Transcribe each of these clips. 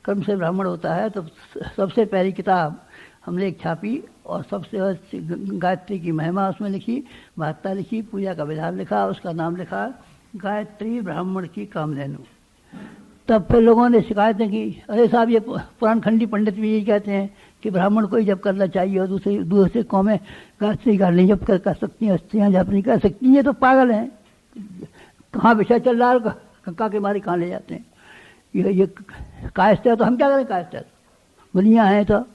कर्म से ब्राह्मण होता है। तो सबसे पहली किताब हमने एक छापी और सबसे गायत्री की महिमा उसमें लिखी, महत्ता लिखी, पूजा का विधान लिखा, उसका नाम लिखा गायत्री ब्राह्मण की कामधेनु। तब फिर लोगों ने शिकायतें की, अरे साहब ये पुराण खंडी पंडित भी यही कहते हैं कि ब्राह्मण को ही जब करना चाहिए और दूसरे कौमें गायत्री का नहीं जब कर सकती हैं, स्त्रियाँ जब नहीं कर सकती, ये तो पागल हैं। कहाँ विषय चल रहा है, कंका के मारे कहाँ ले जाते हैं। ये कायस्थ है तो हम क्या करें, कायस्थ है बनिया है तो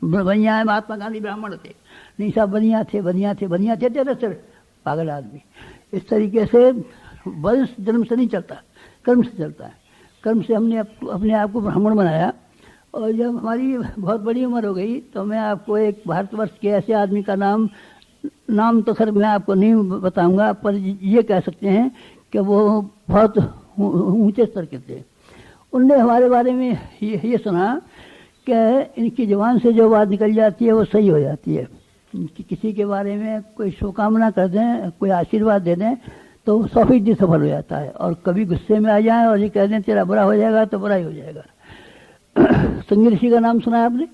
बनिया है। महात्मा गांधी ब्राह्मण थे नहीं साहब, बनिया थे तो सिर्फ पागल आदमी। इस तरीके से वंश जन्म से नहीं चलता, कर्म से चलता है। कर्म से हमने अपने आप को ब्राह्मण बनाया। और जब हमारी बहुत बड़ी उम्र हो गई तो मैं आपको एक भारतवर्ष के ऐसे आदमी का नाम तो खैर मैं आपको नहीं बताऊंगा, पर ये कह सकते हैं कि वो बहुत ऊंचे स्तर के थे। उनने हमारे बारे में ये सुना कि इनकी जुबान से जो बात निकल जाती है वो सही हो जाती है। किसी के बारे में कोई शुभकामना कर दें, कोई आशीर्वाद दे दें तो 100% सफल हो जाता है। और कभी गुस्से में आ जाए और ये कह दें तेरा बुरा हो जाएगा तो बुरा ही हो जाएगा। सिंह ऋषि का नाम सुना है आपने?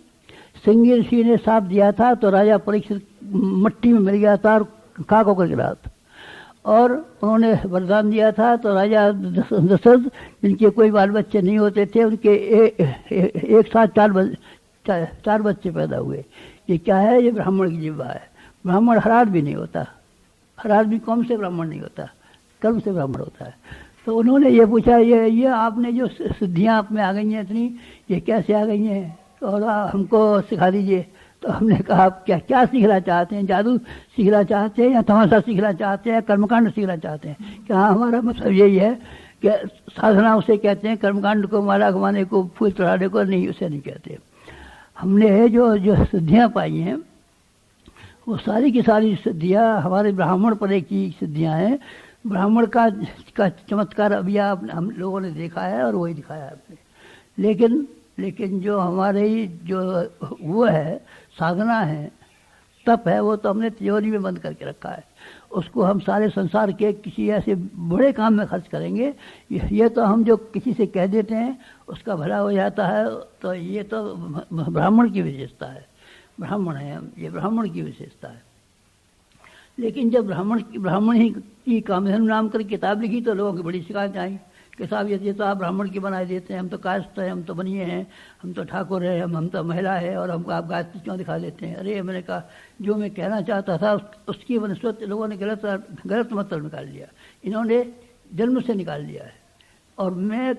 सिंह ऋषि ने साथ दिया था तो राजा परीक्षित मट्टी में मिल गया था और खाक होकर गिरा था। और उन्होंने वरदान दिया था तो राजा दशरथ जिनके कोई बाल बच्चे नहीं होते थे, उनके एक साथ चार बच्चे पैदा हुए। ये क्या है? ये ब्राह्मण की जिह्वा है। ब्राह्मण हर आदमी नहीं होता, हर आदमी कौम से ब्राह्मण नहीं होता, कर्म से ब्राह्मण होता है। तो उन्होंने ये पूछा, ये आपने जो सिद्धियाँ आप में आ गई हैं इतनी, ये कैसे आ गई हैं और हमको सिखा दीजिए। तो हमने कहा आप क्या सीखना चाहते हैं? जादू सीखना चाहते हैं या तमाशा सीखना चाहते हैं, कर्मकांड सीखना चाहते हैं? कि हाँ, हमारा मतलब यही है कि साधना उसे कहते हैं, कर्मकांड को, माला घुमाने को, फूल चढ़ाने को नहीं, उसे नहीं कहते। हमने जो सिद्धियाँ पाई हैं वो सारी की सारी सिद्धियाँ हमारे ब्राह्मण परे की सिद्धियाँ हैं। ब्राह्मण का चमत्कार अभी हम लोगों ने देखा है और वही दिखाया है आपने। लेकिन जो हमारे जो वो है साधना है, तप है, वो तो हमने तिजोरी में बंद करके रखा है। उसको हम सारे संसार के किसी ऐसे बड़े काम में खर्च करेंगे। ये तो हम जो किसी से कह देते हैं उसका भला हो जाता है। तो ये तो ब्राह्मण की विशेषता है, ब्राह्मण है हम, ये ब्राह्मण की विशेषता है। लेकिन जब ब्राह्मण ही की कामधेनु नाम कर किताब लिखी तो लोगों की बड़ी शिकायत आई कि साहब ये तो आप ब्राह्मण की बनाए देते हैं, हम तो कायस्थ हैं, हम तो बनिए हैं, हम तो ठाकुर है, हम तो महिला है और हमको आप गायत्री क्यों दिखा देते हैं? अरे मैंने कहा जो मैं कहना चाहता था उसकी वनस्पत लोगों ने गलत मतलब निकाल लिया, इन्होंने जन्म से निकाल लिया है। और मैं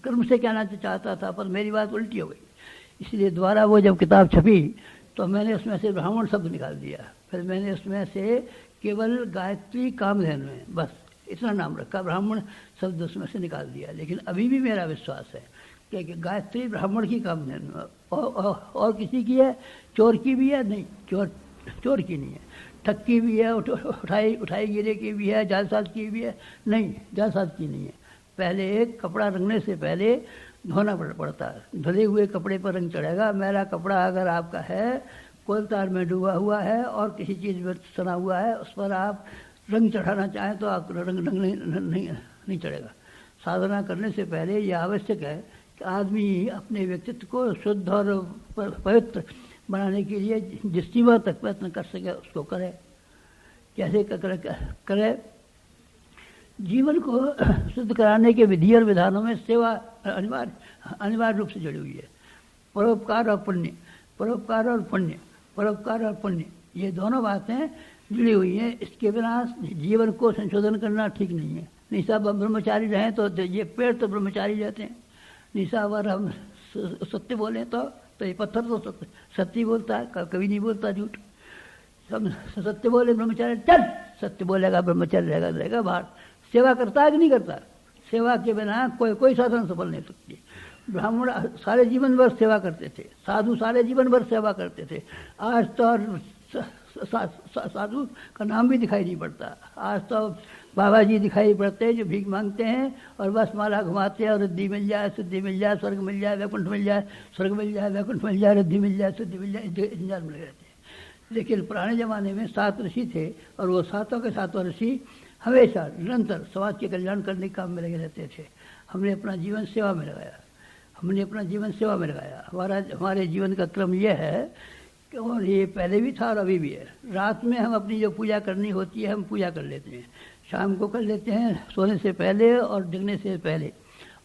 कर्म से कहना चाहता था पर मेरी बात उल्टी हो गई। इसलिए दोबारा वो जब किताब छपी तो मैंने उसमें से ब्राह्मण शब्द निकाल दिया। फिर मैंने उसमें से केवल गायत्री कामधेनु है, बस इतना नाम रखा, ब्राह्मण शब्द उसमें से निकाल दिया। लेकिन अभी भी मेरा विश्वास है कि गायत्री ब्राह्मण की कामधेनु और किसी की है, चोर की भी है नहीं, चोर की नहीं है, ठग की भी है, उठाई गिरे की भी है, जालसाज की भी है नहीं, जालसाज की नहीं है। पहले एक कपड़ा रंगने से पहले धोना पड़ता है, धुले हुए कपड़े पर रंग चढ़ेगा। मेरा कपड़ा अगर आपका है कोलतार में डूबा हुआ है और किसी चीज़ में सना हुआ है, उस पर आप रंग चढ़ाना चाहें तो आप रंग नहीं चढ़ेगा। साधना करने से पहले यह आवश्यक है कि आदमी अपने व्यक्तित्व को शुद्ध और पवित्र बनाने के लिए जिस सीमा तक प्रयत्न कर सके उसको करे। कैसे करे? जीवन को शुद्ध कराने के विधि और विधानों में सेवा अनिवार्य रूप से जुड़ी हुई है। परोपकार और पुण्य, ये दोनों बातें जुड़ी हुई हैं। इसके बिना जीवन को संशोधन करना ठीक नहीं है। नहीं साहब हम ब्रह्मचारी रहें तो ये पेड़ तो ब्रह्मचारी रहते हैं, नहीं साहब अगर हम सत्य बोलें तो ये पत्थर तो सत्य बोलता है, कभी नहीं बोलता झूठ। हम सत्य बोले ब्रह्मचारी, चल सत्य बोलेगा ब्रह्मचारी रहेगा बाहर। सेवा करता है कि नहीं करता? सेवा के बिना कोई साधन सफल नहीं सकती। ब्राह्मण सारे जीवन भर सेवा करते थे, साधु सारे जीवन भर सेवा करते थे। आज तो साधु का नाम भी दिखाई नहीं पड़ता। आज तो बाबा जी दिखाई पड़ते हैं जो भीख मांगते हैं और बस माला घुमाते हैं और रिद्धि मिल जाए, सिद्धि मिल जाए, स्वर्ग मिल जाए, वैकुंठ मिल जाए, स्वर्ग मिल जाए, वैकुंठ मिल जाए, रिद्धि मिल जाए, सिद्धि मिल जाए, इंतजार में लगे रहते हैं। लेकिन पुराने ज़माने में 7 ऋषि थे और वो 7 के 7 ऋषि हमेशा निरंतर समाज के कल्याण करने के काम में लगे रहते थे। हमने अपना जीवन सेवा में लगाया। हमने अपना जीवन सेवा में लगाया। हमारे जीवन का क्रम यह है कि, और ये पहले भी था और अभी भी है, रात में हम अपनी जो पूजा करनी होती है हम पूजा कर लेते हैं, शाम को कर लेते हैं सोने से पहले और जगने से पहले,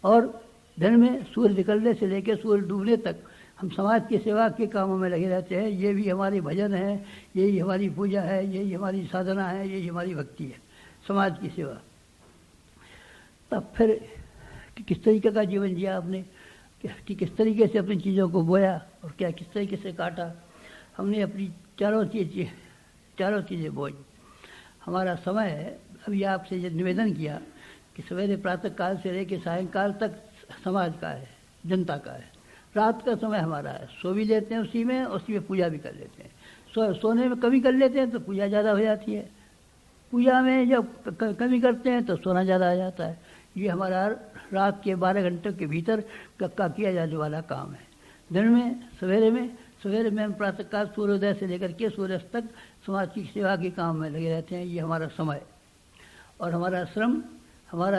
और दिन में सूर्य निकलने से लेकर सूर्य डूबने तक हम समाज की सेवा के कामों में लगे रहते हैं। ये भी हमारे भजन है, यही हमारी पूजा है, यही हमारी साधना है, यही हमारी भक्ति है, समाज की सेवा। तब फिर किस तरीके का जीवन जिया आपने, कि किस तरीके से अपनी चीज़ों को बोया और क्या किस तरीके से काटा। हमने अपनी चारों चीज़ें बोई। हमारा समय है, अभी आपसे ये निवेदन किया कि सवेरे प्रातः काल से लेकर सायंकाल तक समाज का है, जनता का है। रात का समय हमारा है, सो भी लेते हैं उसी में पूजा भी कर लेते हैं। सोने में कमी कर लेते हैं तो पूजा ज़्यादा हो जाती है, पूजा में जब कमी करते हैं तो सोना ज़्यादा आ जाता है। ये हमारा रात के 12 घंटे के भीतर का किया जाने वाला काम है। दिन में सवेरे में हम प्रातःकाल सूर्योदय से लेकर के सूर्यास्त तक समाज की सेवा के काम में लगे रहते हैं। ये हमारा समय और हमारा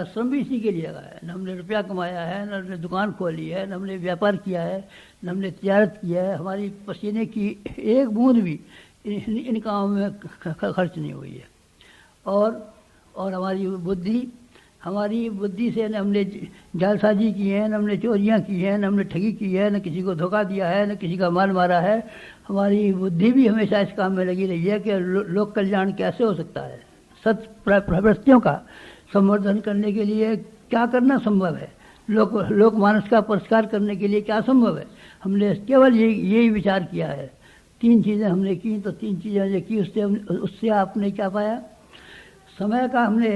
श्रम भी इसी के लिए लगा है। न हमने रुपया कमाया है, न हमने दुकान खोली है, न हमने व्यापार किया है, न हमने तिजारत किया है। हमारी पसीने की एक बूंद भी इन कामों में खर्च नहीं हुई है। और हमारी बुद्धि से न हमने जालसाजी की है, न हमने चोरियाँ की हैं, न हमने ठगी की है, न किसी को धोखा दिया है, न किसी का माल मारा है। हमारी बुद्धि भी हमेशा इस काम में लगी रही है कि लोक कल्याण कैसे हो सकता है, सत प्रवृत्तियों का संवर्धन करने के लिए क्या करना संभव है, लोक मानस का पुरस्कार करने के लिए क्या संभव है। हमने केवल यही विचार किया है। 3 चीज़ें हमने की, तो 3 चीज़ें जो की उससे आपने क्या पाया। समय का हमने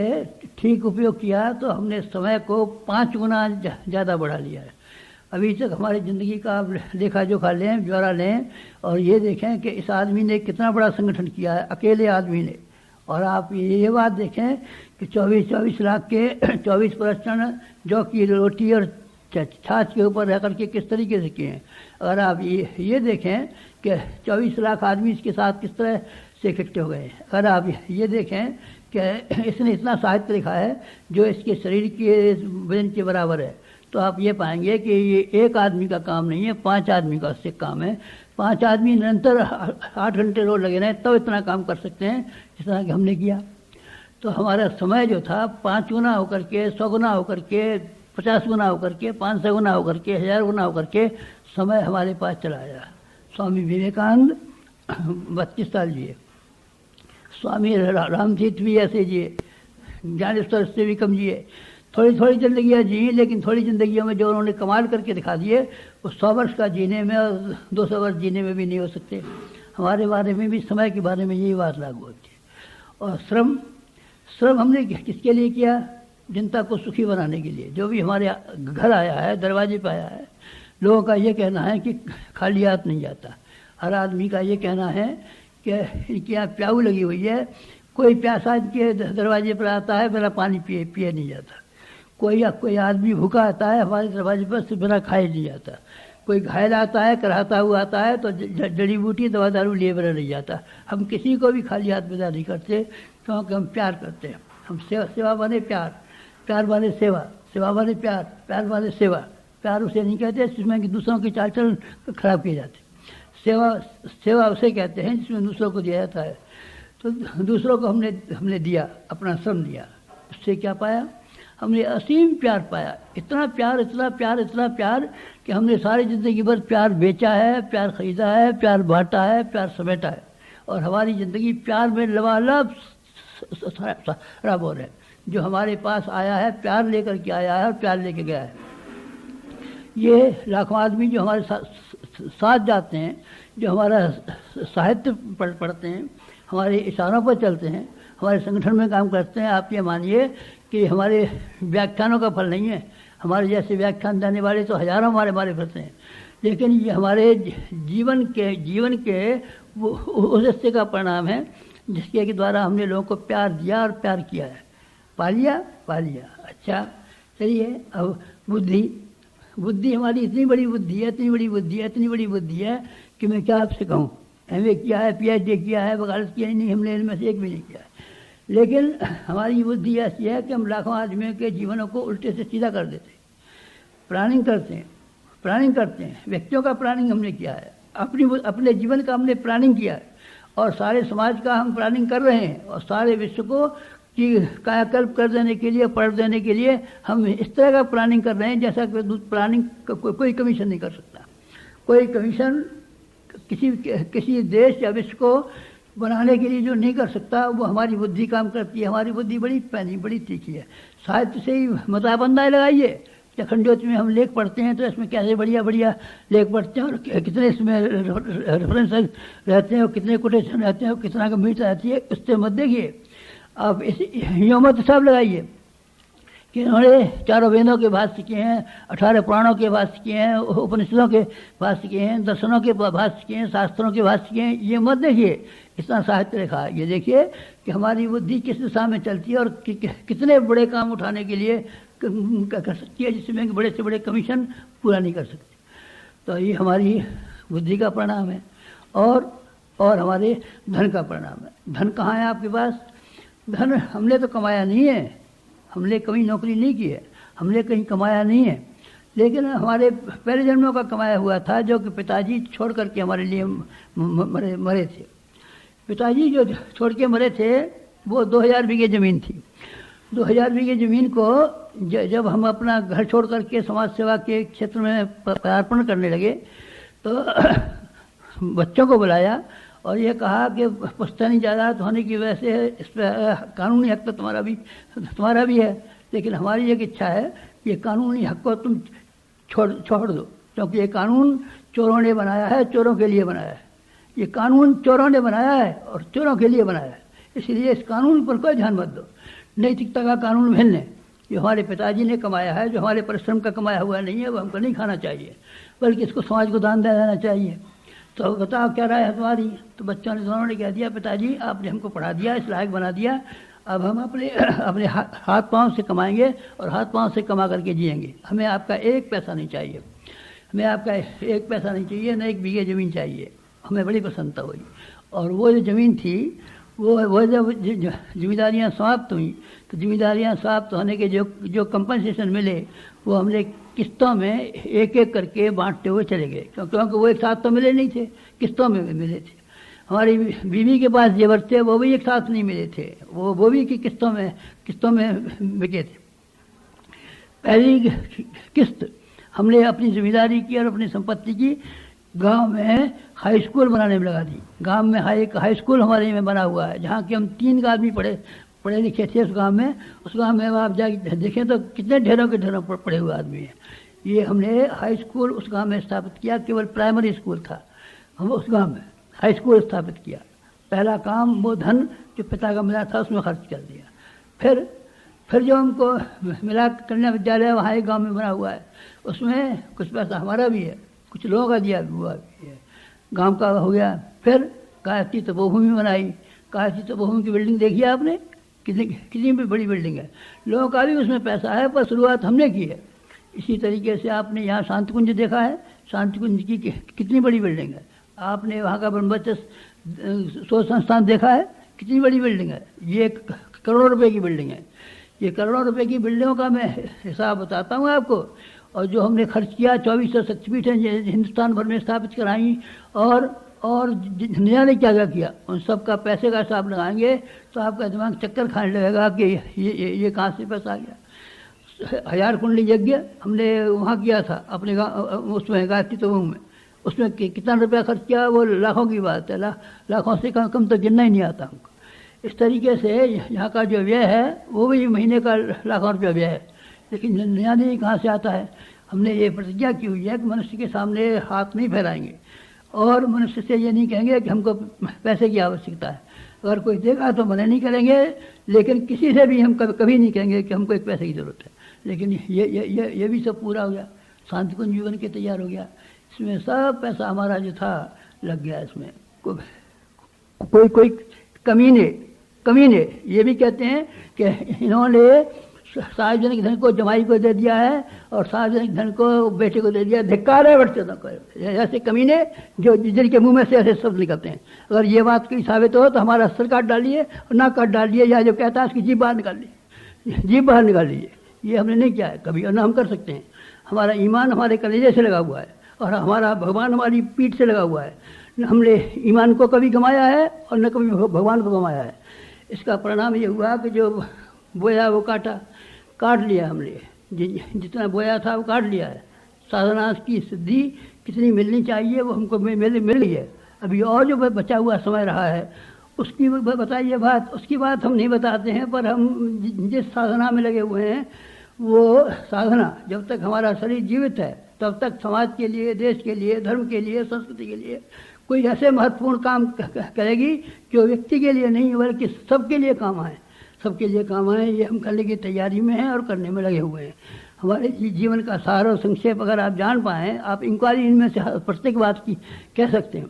ठीक उपयोग किया तो हमने समय को 5 गुना ज़्यादा बढ़ा लिया है। अभी तक हमारी ज़िंदगी का आप लेखा जोखा लें, ब्यौरा लें और ये देखें कि इस आदमी ने कितना बड़ा संगठन किया है, अकेले आदमी ने। और आप ये बात देखें कि 24 लाख के 24 प्रश्न जौ की रोटी और छाछ के ऊपर रह करके किस तरीके से किए हैं। अगर आप ये देखें कि 24 लाख आदमी इसके साथ किस तरह से इकट्ठे हो गए। अगर आप ये देखें कि इसने इतना साहित्य लिखा है जो इसके शरीर के वजन के बराबर है, तो आप ये पाएंगे कि ये एक आदमी का काम नहीं है, 5 आदमी का उससे काम है। 5 आदमी निरंतर 8 घंटे रोज लगे रहें तब इतना काम कर सकते हैं जिस तरह कि हमने किया। तो हमारा समय जो था 5 गुना होकर के, 100 गुना होकर के, 50 गुना होकर के, 500 गुना होकर के, 1000 गुना होकर के समय हमारे पास चला आया। स्वामी विवेकानंद 32 साल जिए, स्वामी रामतीर्थ भी ऐसे जिए, ज्ञानेश्वर से भी कम जिए। थोड़ी ज़िंदगियाँ जी, लेकिन थोड़ी ज़िंदगियों में जो उन्होंने कमाल करके दिखा दिए वो 100 वर्ष का जीने में और 200 वर्ष जीने में भी नहीं हो सकते। हमारे बारे में भी समय के बारे में यही बात लागू होती है। और श्रम हमने किसके लिए किया, जनता को सुखी बनाने के लिए। जो भी हमारे घर आया है, दरवाजे पर आया है, लोगों का ये कहना है कि खाली हाथ नहीं जाता। हर आदमी का ये कहना है कि इनके यहाँ प्याऊ लगी हुई है, कोई प्यासा इनके दरवाजे पर आता है बिना पानी पिए नहीं जाता। कोई आदमी भूखा आता है हमारे दरवाजे पर से बिना खाए नहीं जाता। कोई घायल आता है, कराहता हुआ आता है तो जड़ी बूटी दवा दारू लिए बिना नहीं जाता। हम किसी को भी खाली हाथ विदा नहीं करते, क्योंकि हम प्यार करते हैं। हम सेवा बने प्यार बने सेवा बने प्यार बने सेवा। प्यार उसे नहीं कहते जिसमें कि दूसरों की चाल चलन खराब किए जाते। सेवा उसे कहते हैं जिसमें दूसरों को दिया जाता है। तो दूसरों को हमने दिया, अपना श्रम दिया। उससे क्या पाया, हमने असीम प्यार पाया। इतना प्यार कि हमने सारी ज़िंदगी भर प्यार बेचा है, प्यार ख़रीदा है, प्यार बांटा है, प्यार समेटा है। और हमारी ज़िंदगी प्यार में लबालब सराबोर है। जो हमारे पास आया है प्यार लेकर के आया है और प्यार लेके गया है। ये लाखों आदमी जो हमारे साथ जाते हैं, जो हमारा साहित्य पढ़ते हैं, हमारे इशारों पर चलते हैं, हमारे संगठन में काम करते हैं, आप ये मानिए कि हमारे व्याख्यानों का फल नहीं है। हमारे जैसे व्याख्यान देने वाले तो हजारों हमारे फिरते हैं, लेकिन ये हमारे जीवन के वो उस हिस्से का परिणाम है जिसके द्वारा हमने लोगों को प्यार दिया और प्यार किया है। पा लिया। अच्छा चलिए, अब बुद्धि हमारी इतनी बड़ी बुद्धि है कि मैं क्या आपसे कहूँ। MA किया है, PhD किया है, वकालत किया नहीं, हमने इनमें से एक भी नहीं किया है। लेकिन हमारी बुद्धि ऐसी है कि हम लाखों आदमियों के जीवनों को उल्टे से सीधा कर देते हैं, प्लानिंग करते हैं, प्लानिंग करते हैं, व्यक्तियों का प्लानिंग हमने किया है, अपने जीवन का हमने प्लानिंग किया है, और सारे समाज का हम प्लानिंग कर रहे हैं, और सारे विश्व को कि कायाकल्प कर देने के लिए, पढ़ देने के लिए हम इस तरह का प्लानिंग कर रहे हैं जैसा कि प्लानिंग कोई कमीशन नहीं कर सकता। कोई कमीशन किसी देश या विश्व को बनाने के लिए जो नहीं कर सकता, वो हमारी बुद्धि काम करती है। हमारी बुद्धि बड़ी पैनी, बड़ी तीखी है। साहित्य से ही मताबंधाएँ लगाइए। जखन ज्योति में हम लेख पढ़ते हैं तो इसमें कैसे बढ़िया बढ़िया लेख पढ़ते हैं, और कितने इसमें रेफरेंस रहते हैं, और कितने कोटेशन रहते हैं, और कितना गंभीरता रहती है, उससे मत देखिए। आप इस यूँ मत हिसाब लगाइए कि इन्होंने चारों वेदों के भाष्य किए हैं, 18 पुराणों के भाष्य किए हैं, उपनिषदों के भाष्य किए हैं, दर्शनों के भाष्य किए हैं, शास्त्रों के भाष्य किए हैं। ये मत देखिए इतना साहित्य लिखा है। ये देखिए कि हमारी बुद्धि किस दिशा में चलती है, और कितने बड़े काम उठाने के लिए कर सकती है, जिसमें बड़े से बड़े कमीशन पूरा नहीं कर सकती। तो ये हमारी बुद्धि का परिणाम है, और हमारे धन का परिणाम है। धन कहाँ है आपके पास? धन हमने तो कमाया नहीं है, हमने कभी नौकरी नहीं की है, हमने कहीं कमाया नहीं है, लेकिन हमारे पहले जन्मों का कमाया हुआ था, जो कि पिताजी छोड़ करके हमारे लिए मरे थे। पिताजी जो छोड़ के मरे थे वो 2000 बीघे ज़मीन थी। 2000 बीघे ज़मीन को जब हम अपना घर छोड़ करके समाज सेवा के क्षेत्र में पदार्पण करने लगे तो बच्चों को बुलाया और ये कहा कि पुश्तैनी जायदाद होने की वजह से इस पर कानूनी हक तो तुम्हारा भी है, लेकिन हमारी एक इच्छा है कि ये कानूनी हक को तुम छोड़ दो, क्योंकि ये कानून चोरों ने बनाया है, चोरों के लिए बनाया है। ये कानून चोरों ने बनाया है और चोरों के लिए बनाया है, इसलिए इस कानून पर कोई ध्यान मत दो। नैतिकता का कानून भिन्न है। जो हमारे पिताजी ने कमाया है, जो हमारे परिश्रम का कमाया हुआ नहीं है, वो हमको नहीं खाना चाहिए, बल्कि इसको समाज को दान दे देना चाहिए। तो बताओ क्या राय है तुम्हारी? तो बच्चों ने दोनों ने कह दिया, पिताजी आपने हमको पढ़ा दिया, इस लायक बना दिया, अब हम अपने हाथ पांव से कमाएंगे और हाथ पांव से कमा करके जिएंगे। हमें आपका एक पैसा नहीं चाहिए, हमें आपका एक पैसा नहीं चाहिए, न 1 बीघे ज़मीन चाहिए। हमें बड़ी प्रसन्नता हुई। और वो जो ज़मीन थी वो जब जिम्मेदारियाँ समाप्त हुई तो जिम्मेदारियाँ समाप्त होने के जो कंपनसेशन मिले वो हमने किस्तों में एक एक करके बांटते हुए चले गए, क्योंकि वो एक साथ तो मिले नहीं थे, किस्तों में मिले थे। हमारी बीवी के पास जेवर थे, वो भी एक साथ नहीं मिले थे, वो भी की किस्तों में बिके थे। पहली किस्त हमने अपनी जिम्मेदारी की और अपनी संपत्ति की गांव में हाई स्कूल बनाने में लगा दी। गांव में हाई स्कूल हमारे में बना हुआ है, जहाँ कि हम 3 आदमी पढ़े लिखे थे उस गांव में। उस गांव में आप जाके देखें तो कितने ढेरों के ढेरों पढ़े हुए आदमी हैं। ये हमने हाई स्कूल उस गांव में स्थापित किया। केवल प्राइमरी स्कूल था, हम उस गांव में हाई स्कूल स्थापित किया। पहला काम वो धन जो पिता का मिला था उसमें खर्च कर दिया। फिर जो हमको मिला कन्या विद्यालय वहाँ एक गाँव में बना हुआ है, उसमें कुछ पैसा हमारा भी है, कुछ लोगों का दिया हुआ भी है, गांव का हो गया। फिर गायत्री तपोभूमि बनाई। गायत्री तपोभूमि की बिल्डिंग देखी आपने, कितनी भी बड़ी बिल्डिंग है, लोगों का भी उसमें पैसा है, पर शुरुआत हमने की है। इसी तरीके से आपने यहाँ शांति कुंज देखा है, शांति कुंज की कितनी बड़ी बिल्डिंग है। आपने वहाँ का ब्रह्मचर्य शोध संस्थान देखा है, कितनी बड़ी बिल्डिंग है। ये करोड़ों रुपए की बिल्डिंग है। ये करोड़ों रुपए की बिल्डिंगों का मैं हिसाब बताता हूँ आपको। और जो हमने खर्च किया, 2400 शक्तिपीठें हिंदुस्तान भर में स्थापित कराई, और दुनिया ने क्या क्या किया, उन सब का पैसे का हिसाब लगाएंगे तो आपका दिमाग चक्कर खाने लगेगा कि ये कहाँ से पैसा आ गया। 1000 कुंडली यज्ञ हमने वहाँ किया था अपने उसमें गायत्री तपोभूमि में। उसमें कितना रुपया खर्च किया वो लाखों की बात है, लाखों से कम तो गिनना ही नहीं आता हमको। इस तरीके से यहाँ का जो व्यय है वो भी महीने का लाखों रुपया व्यय है, लेकिन नया नहीं कहाँ से आता है। हमने ये प्रतिज्ञा की हुई है कि मनुष्य के सामने हाथ नहीं फैलाएंगे और मनुष्य से ये नहीं कहेंगे कि हमको पैसे की आवश्यकता है। अगर कोई देगा तो मना नहीं करेंगे, लेकिन किसी से भी हम कभी नहीं कहेंगे कि हमको एक पैसे की ज़रूरत है। लेकिन ये भी सब पूरा हो गया, शांति कुंज जीवन के तैयार हो गया। इसमें सब पैसा हमारा जो था लग गया। इसमें कोई कमीने ये भी कहते हैं कि इन्होंने सार्वजनिक धन को जमाई को दे दिया है और सार्वजनिक धन को बेटे को दे दिया। धिक्कार है बच्चे को, ऐसे कमीने जो जिनके मुंह में से ऐसे शब्द निकलते हैं। अगर ये बात कोई साबित हो तो हमारा सर काट डालिए और ना काट डालिए, या जो कहता है उसकी जीभ बाहर निकाल लीजिए, जीभ बाहर निकाल लीजिए। ये हमने नहीं किया है कभी और ना हम कर सकते हैं। हमारा ईमान हमारे कलेजे से लगा हुआ है और हमारा भगवान हमारी पीठ से लगा हुआ है। न हमने ईमान को कभी गंवाया है और न कभी भगवान को गंवाया है। इसका परिणाम ये हुआ कि जो बोया वो काट लिया हमने, जितना बोया था वो काट लिया है। साधना की सिद्धि कितनी मिलनी चाहिए वो हमको मिल गई है। अभी और जो बचा हुआ समय रहा है उसकी बताइए बात, उसकी बात हम नहीं बताते हैं, पर हम जिस साधना में लगे हुए हैं वो साधना जब तक हमारा शरीर जीवित है तब तक समाज के लिए, देश के लिए, धर्म के लिए, संस्कृति के लिए कोई ऐसे महत्वपूर्ण काम करेगी जो व्यक्ति के लिए नहीं बल्कि सबके लिए काम आए, सबके लिए काम आए। ये हम करने की तैयारी में हैं और करने में लगे हुए हैं। हमारे जीवन का सार और संक्षेप अगर आप जान पाएँ, आप इंक्वायरी इनमें से प्रत्येक बात की कह सकते हैं,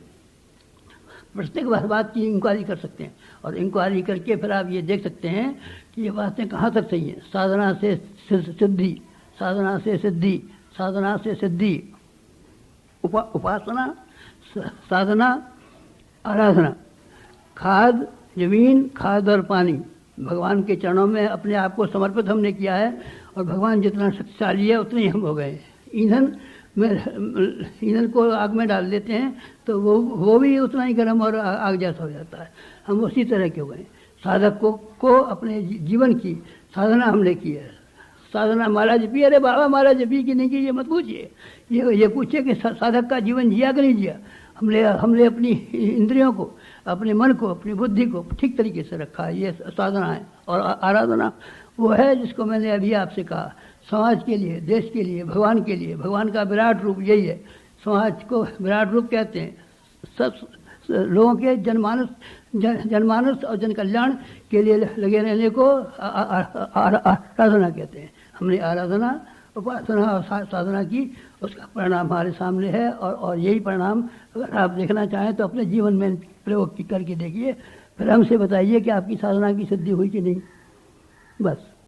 प्रत्येक बात की इंक्वायरी कर सकते हैं और इंक्वायरी करके फिर आप ये देख सकते हैं कि ये बातें कहाँ तक सही हैं। साधना से सिद्धि, साधना से सिद्धि, साधना से सिद्धि, उपासना, साधना, आराधना, खाद जमीन, खाद और पानी, भगवान के चरणों में अपने आप को समर्पित हमने किया है और भगवान जितना शक्तिशाली है उतने ही हम हो गए। ईंधन को आग में डाल देते हैं तो वो भी उतना ही गर्म और आग जैसा हो जाता है। हम उसी तरह के हो गए। साधक को अपने जीवन की साधना हमने की है। साधना माला जपी, अरे बाबा माला जपी कि नहीं की ये मत पूछिए, ये पूछिए कि साधक का जीवन जिया कि नहीं जिया। हमने अपनी इंद्रियों को, अपने मन को, अपनी बुद्धि को ठीक तरीके से रखा है, ये साधना है। और आराधना वो है जिसको मैंने अभी आपसे कहा, समाज के लिए, देश के लिए, भगवान के लिए। भगवान का विराट रूप यही है, समाज को विराट रूप कहते हैं। सब लोगों के जनमानस और जन कल्याण के लिए लगे रहने को आराधना कहते हैं। हमने आराधना, उपासना और साधना की, उसका परिणाम हमारे सामने है। और यही परिणाम अगर आप देखना चाहें तो अपने जीवन में प्रयोग करके देखिए, फिर हमसे बताइए कि आपकी साधना की सिद्धि हुई कि नहीं। बस।